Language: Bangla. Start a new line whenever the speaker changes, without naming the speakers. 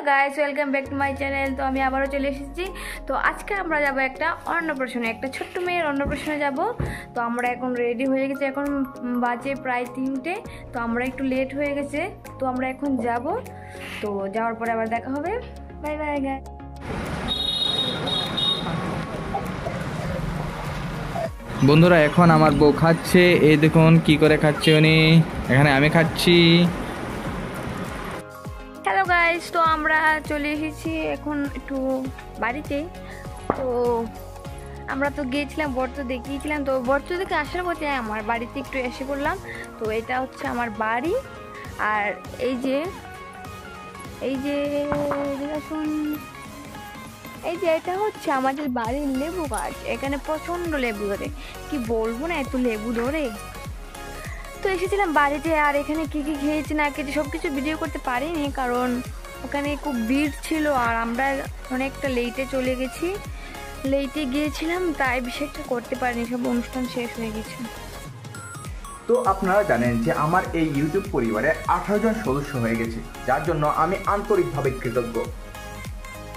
Guys, welcome back to my channel. তো আমি আবারও চলে এসেছি। তো আজকে আমরা যাব একটা অন্নপ্রাশনে, একটা ছোট্ট মেয়ের অন্নপ্রাশনে যাব। তো আমরা এখন রেডি হয়ে গেছি, এখন বাজে প্রায় 3টে। তো আমরা একটু লেট হয়ে গেছে, তো আমরা এখন যাব। তো যাওয়ার পরে আবার দেখা হবে। Bye bye guys.
বন্ধুরা, এখন আমার বউ খাচ্ছে। এই দেখুন কি করে খাচ্ছে উনি। এখানে আমি খাচ্ছি।
হ্যালো গাইস, তো আমরা চলে এসেছি এখন একটু বাড়িতে। তো আমরা তো গিয়েছিলাম, বর্ত দেখিয়েছিলাম। তো বর্ত দেখে আসার পথে আমার বাড়িতে একটু এসে পড়লাম। তো এটা হচ্ছে আমার বাড়ি। আর এই যে দেখুন, এই যে এটা হচ্ছে আমাদের বাড়ির লেবু গাছ। এখানে প্রচণ্ড লেবু ধরে, কি বলবো না, এত লেবু ধরে। তো এসেছিলাম বাড়িতে, আর এখানে কী কী খেয়েছি না খেয়েছি সব কিছু ভিডিও করতে পারিনি, কারণ ওখানে খুব ভিড় ছিল আর আমরা অনেকটা লেটে চলে গেছি, লেটে গিয়েছিলাম, তাই বিশেষটা করতে পারিনি, সব অনুষ্ঠান শেষ হয়ে গেছে।
তো আপনারা জানেন যে আমার এই ইউটিউব পরিবারে 18 জন সদস্য হয়ে গেছে, যার জন্য আমি আন্তরিকভাবে কৃতজ্ঞ।